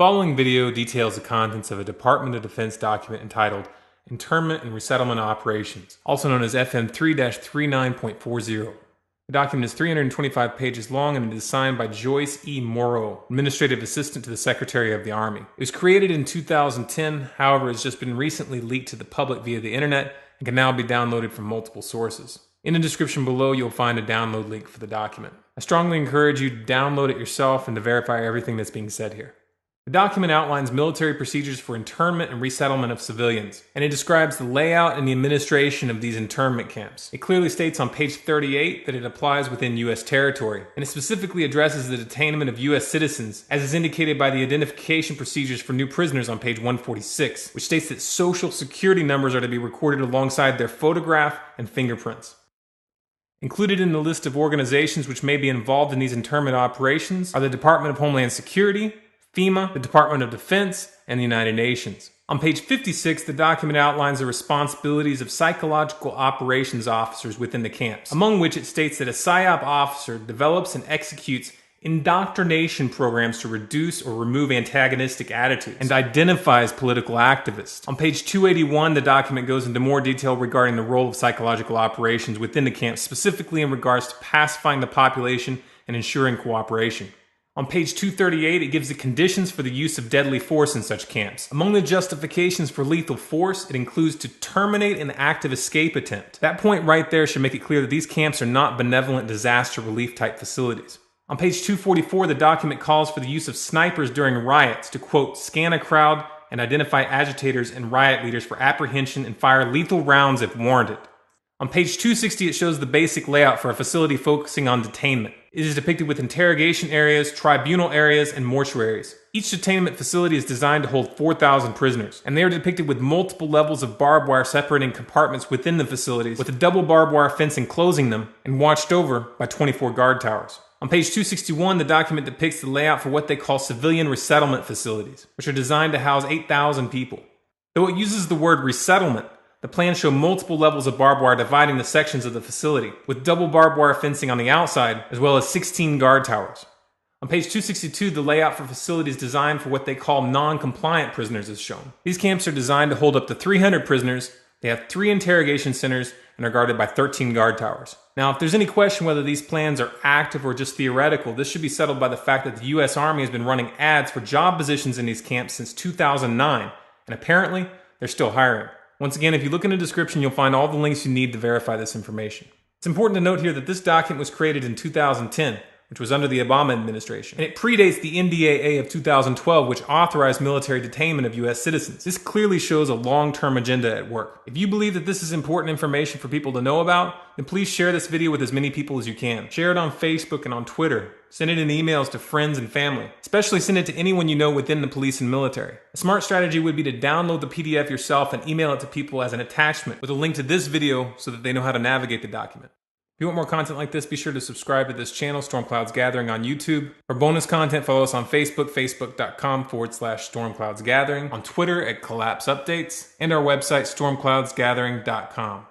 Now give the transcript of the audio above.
Following video details the contents of a Department of Defense document entitled Internment and Resettlement Operations, also known as FM 3-39.40. The document is 325 pages long and it is signed by Joyce E. Morrow, Administrative Assistant to the Secretary of the Army. It was created in 2010, however, it has just been recently leaked to the public via the internet and can now be downloaded from multiple sources. In the description below, you'll find a download link for the document. I strongly encourage you to download it yourself and to verify everything that's being said here. The document outlines military procedures for internment and resettlement of civilians, and it describes the layout and the administration of these internment camps. It clearly states on page 38 that it applies within U.S. territory, and it specifically addresses the detainment of U.S. citizens, as is indicated by the identification procedures for new prisoners on page 146, which states that social security numbers are to be recorded alongside their photograph and fingerprints. Included in the list of organizations which may be involved in these internment operations are the Department of Homeland Security, FEMA, the Department of Defense, and the United Nations. On page 56, the document outlines the responsibilities of psychological operations officers within the camps, among which it states that a PSYOP officer develops and executes indoctrination programs to reduce or remove antagonistic attitudes and identifies political activists. On page 281, the document goes into more detail regarding the role of psychological operations within the camps, specifically in regards to pacifying the population and ensuring cooperation. On page 238, it gives the conditions for the use of deadly force in such camps. Among the justifications for lethal force, it includes to terminate an active escape attempt. That point right there should make it clear that these camps are not benevolent disaster relief type facilities. On page 244, the document calls for the use of snipers during riots to, quote, scan a crowd and identify agitators and riot leaders for apprehension and fire lethal rounds if warranted. On page 260, it shows the basic layout for a facility focusing on detainment. It is depicted with interrogation areas, tribunal areas, and mortuaries. Each detainment facility is designed to hold 4,000 prisoners, and they are depicted with multiple levels of barbed wire separating compartments within the facilities, with a double barbed wire fence enclosing them, and watched over by 24 guard towers. On page 261, the document depicts the layout for what they call civilian resettlement facilities, which are designed to house 8,000 people. Though it uses the word resettlement, the plans show multiple levels of barbed wire dividing the sections of the facility, with double barbed wire fencing on the outside, as well as 16 guard towers. On page 262, the layout for facilities designed for what they call non-compliant prisoners is shown. These camps are designed to hold up to 300 prisoners, they have 3 interrogation centers, and are guarded by 13 guard towers. Now, if there's any question whether these plans are active or just theoretical, this should be settled by the fact that the U.S. Army has been running ads for job positions in these camps since 2009, and apparently, they're still hiring. Once again, if you look in the description, you'll find all the links you need to verify this information. It's important to note here that this document was created in 2010, which was under the Obama administration, and it predates the NDAA of 2012, which authorized military detainment of U.S. citizens. This clearly shows a long-term agenda at work. If you believe that this is important information for people to know about, then please share this video with as many people as you can. Share it on Facebook and on Twitter. Send it in emails to friends and family. Especially send it to anyone you know within the police and military. A smart strategy would be to download the PDF yourself and email it to people as an attachment with a link to this video so that they know how to navigate the document. If you want more content like this, be sure to subscribe to this channel, StormCloudsGathering on YouTube. For bonus content, follow us on Facebook, facebook.com/StormCloudsGathering, on Twitter at Collapse Updates, and our website, StormCloudsGathering.com.